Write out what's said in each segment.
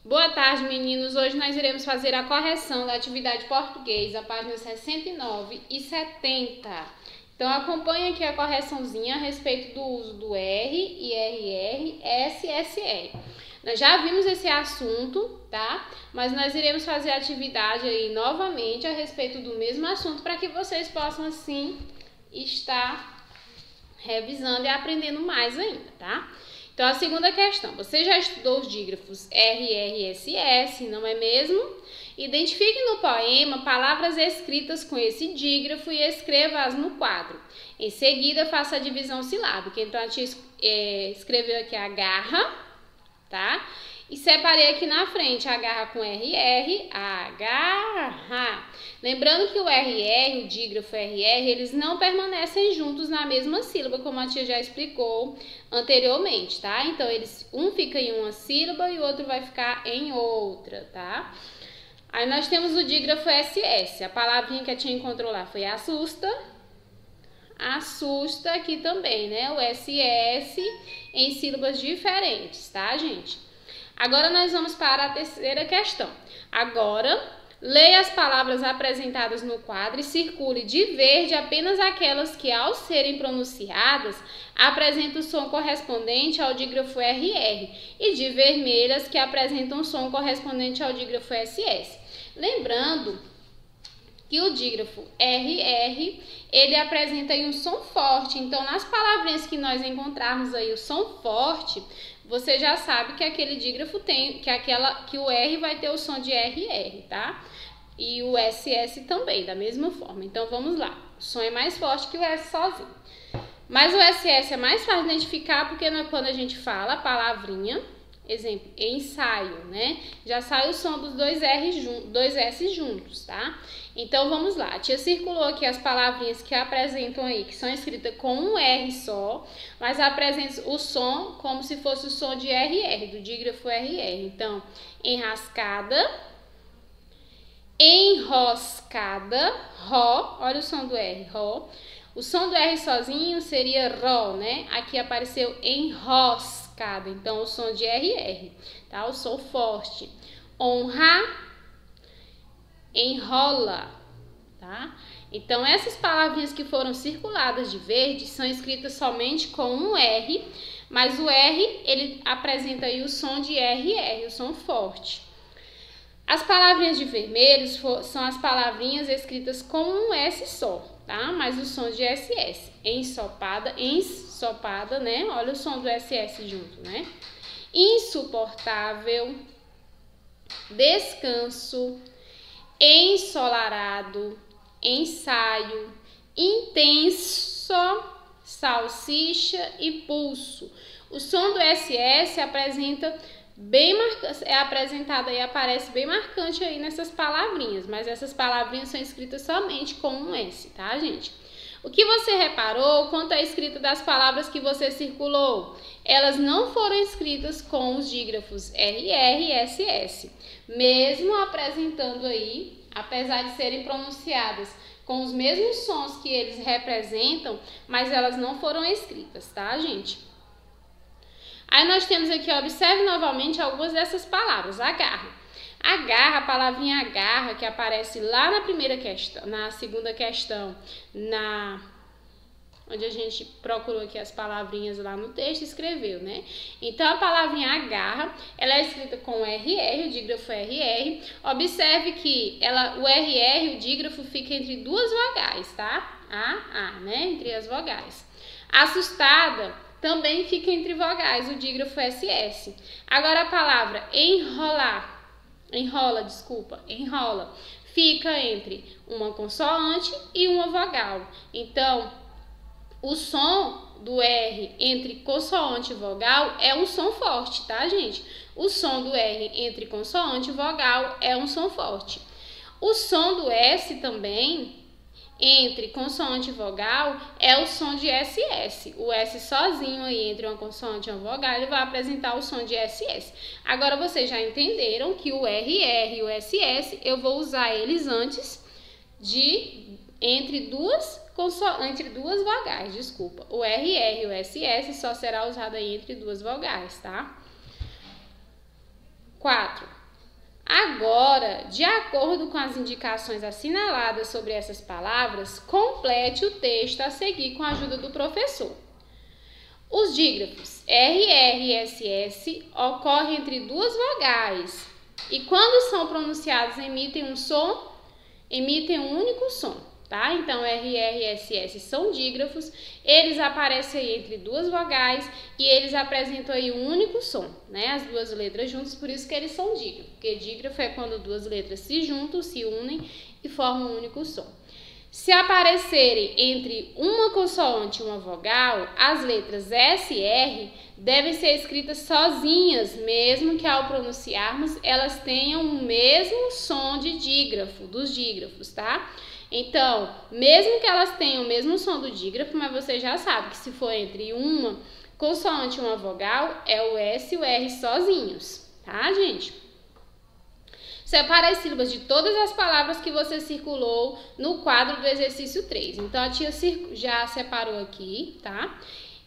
Boa tarde, meninos. Hoje nós iremos fazer a correção da atividade português, a página 69 e 70. Então, acompanhe aqui a correçãozinha a respeito do uso do R, IRR, SSR. Nós já vimos esse assunto, tá? Mas nós iremos fazer a atividade aí novamente a respeito do mesmo assunto para que vocês possam, assim, estar revisando e aprendendo mais ainda, tá? Então, a segunda questão. Você já estudou os dígrafos RRSS, não é mesmo? Identifique no poema palavras escritas com esse dígrafo e escreva-as no quadro. Em seguida, faça a divisão silábica. Então, a tia escreveu aqui a garra, tá? E separei aqui na frente a garra com RR, agarra. Lembrando que o RR, o dígrafo RR, eles não permanecem juntos na mesma sílaba, como a tia já explicou anteriormente, tá? Então, um fica em uma sílaba e o outro vai ficar em outra, tá? Aí nós temos o dígrafo SS. A palavrinha que a tia encontrou lá foi assusta. Assusta aqui também, né? O SS em sílabas diferentes, tá, gente? Agora nós vamos para a terceira questão. Agora, leia as palavras apresentadas no quadro e circule de verde apenas aquelas que, ao serem pronunciadas, apresentam o som correspondente ao dígrafo RR e de vermelhas que apresentam o som correspondente ao dígrafo SS. Lembrando que o dígrafo RR, ele apresenta aí um som forte. Então, nas palavrinhas que nós encontrarmos aí o som forte, você já sabe que aquele dígrafo tem, que o R vai ter o som de RR, tá? E o SS também, da mesma forma. Então, vamos lá. O som é mais forte que o S sozinho. Mas o SS é mais fácil de identificar porque quando a gente fala a palavrinha, exemplo, ensaio, né? Já sai o som dos dois S juntos, tá? Então, vamos lá. A tia circulou aqui as palavrinhas que apresentam aí, que são escritas com um R só, mas apresentam o som como se fosse o som de RR, do dígrafo RR. Então, enrascada, enroscada, ró, olha o som do R, ró. O som do R sozinho seria ró, né? Aqui apareceu enroscada, então o som de RR, tá? O som forte. Honra, enrola, tá? Então, essas palavrinhas que foram circuladas de verde são escritas somente com um R, mas o R, ele apresenta aí o som de RR, o som forte. As palavrinhas de vermelho são as palavrinhas escritas com um S só, tá? Mas o som de SS. Ensopada, né? Olha o som do SS junto, né? Insuportável, descanso, ensolarado, ensaio, intenso, salsicha e pulso. O som do SS é apresentado e aparece bem marcante aí nessas palavrinhas, mas essas palavrinhas são escritas somente com um S, tá, gente? O que você reparou quanto à escrita das palavras que você circulou? Elas não foram escritas com os dígrafos RR e SS, mesmo apresentando aí, apesar de serem pronunciadas com os mesmos sons que eles representam, mas elas não foram escritas, tá, gente? Aí nós temos aqui, observe novamente algumas dessas palavras. Agarra. Agarra, a palavrinha agarra, que aparece lá na primeira questão, na segunda questão, onde a gente procurou aqui as palavrinhas lá no texto e escreveu, né? Então, a palavrinha agarra, ela é escrita com RR, o dígrafo RR. Observe que o RR, o dígrafo, fica entre duas vogais, tá? Né? Entre as vogais. Assustada também fica entre vogais, o dígrafo SS. Agora, a palavra enrola, fica entre uma consoante e uma vogal. Então, o som do R entre consoante e vogal é um som forte, tá, gente? O som do R entre consoante e vogal é um som forte. O som do S também, entre consoante e vogal, é o som de SS. O S sozinho aí entre uma consoante e uma vogal, ele vai apresentar o som de SS. Agora, vocês já entenderam que o RR e o SS, eu vou usar eles antes entre duas vogais, desculpa. O RR e o SS só será usado aí entre duas vogais, tá? 4. Agora, de acordo com as indicações assinaladas sobre essas palavras, complete o texto a seguir com a ajuda do professor. Os dígrafos RR e SS ocorrem entre duas vogais e, quando são pronunciados, emitem um único som, tá? Então, RR e SS são dígrafos, eles aparecem aí entre duas vogais e eles apresentam aí um único som, né? As duas letras juntas, por isso que eles são dígrafos, porque dígrafo é quando duas letras se juntam, se unem e formam um único som. Se aparecerem entre uma consoante e uma vogal, as letras S e R devem ser escritas sozinhas, mesmo que ao pronunciarmos elas tenham o mesmo som de dígrafo, dos dígrafos, tá? Então, mesmo que elas tenham o mesmo som do dígrafo, mas você já sabe que se for entre uma consoante e uma vogal, é o S e o R sozinhos, tá, gente? Separe as sílabas de todas as palavras que você circulou no quadro do exercício 3. Então, a tia já separou aqui, tá?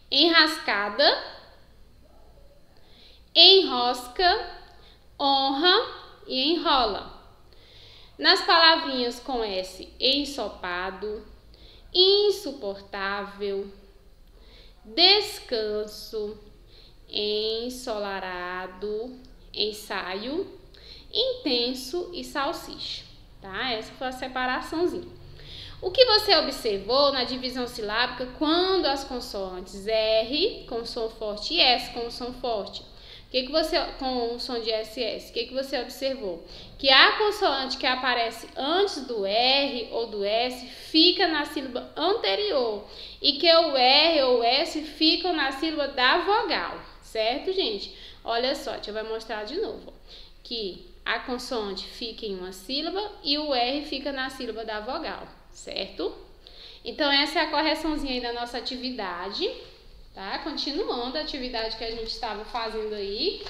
Enrascada, enrosca, honra e enrola. Nas palavrinhas com S, ensopado, insuportável, descanso, ensolarado, ensaio, intenso e salsicha, tá? Essa foi a separaçãozinha. O que você observou na divisão silábica quando as consoantes R com som forte e S com som forte? Com o som de SS, o que você observou? Que a consoante que aparece antes do R ou do S fica na sílaba anterior e que o R ou o S ficam na sílaba da vogal, certo, gente? Olha só, deixa eu mostrar de novo. Que a consoante fica em uma sílaba e o R fica na sílaba da vogal, certo? Então, essa é a correçãozinha aí da nossa atividade, tá? Continuando a atividade que a gente estava fazendo aí,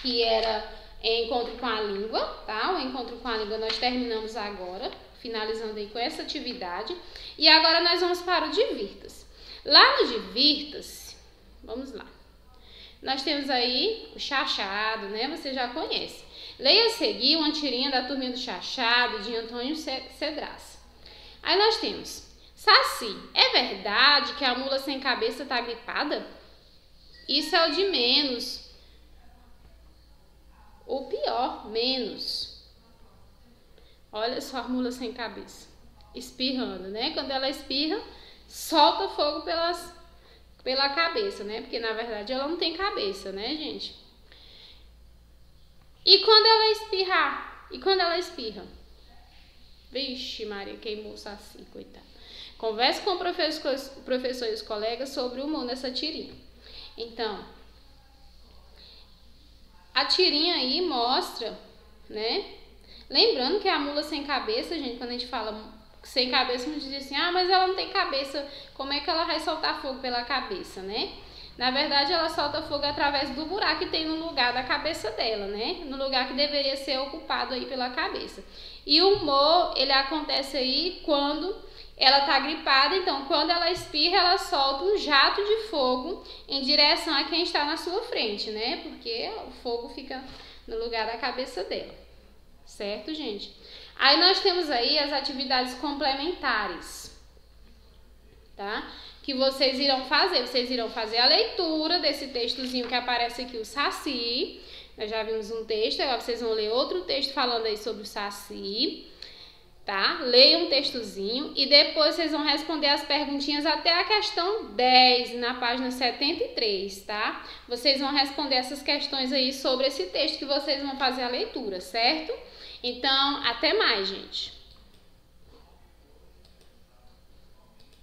que era encontro com a língua, tá? O encontro com a língua nós terminamos agora, finalizando aí com essa atividade. E agora nós vamos para o Divirta-se. Lá no Divirta-se, vamos lá. Nós temos aí o Chachado, né? Você já conhece. Leia a seguir uma tirinha da Turminha do Chachado, de Antônio Cedraça. Aí nós temos: Saci, é verdade que a mula sem cabeça está gripada? Isso é o de menos. O pior, menos. Olha só a mula sem cabeça, espirrando, né? Quando ela espirra, solta fogo pela cabeça, né? Porque, na verdade, ela não tem cabeça, né, gente? E quando ela espirrar? E quando ela espirra? Vixe, Maria, queimou o Saci, coitado. Converse com o professor e os colegas sobre o humor nessa tirinha. Então, a tirinha aí mostra, né? Lembrando que a mula sem cabeça, gente, quando a gente fala sem cabeça, a gente diz assim, ah, mas ela não tem cabeça, como é que ela vai soltar fogo pela cabeça, né? Na verdade, ela solta fogo através do buraco que tem no lugar da cabeça dela, né? No lugar que deveria ser ocupado aí pela cabeça. E o humor, ele acontece aí quando ela tá gripada, então quando ela espirra, ela solta um jato de fogo em direção a quem está na sua frente, né? Porque o fogo fica no lugar da cabeça dela. Certo, gente? Aí nós temos aí as atividades complementares, tá? Que vocês irão fazer a leitura desse textozinho que aparece aqui, o Saci. Nós já vimos um texto, agora vocês vão ler outro texto falando aí sobre o Saci, tá? Leiam um textozinho e depois vocês vão responder as perguntinhas até a questão 10, na página 73, tá? Vocês vão responder essas questões aí sobre esse texto que vocês vão fazer a leitura, certo? Então, até mais, gente!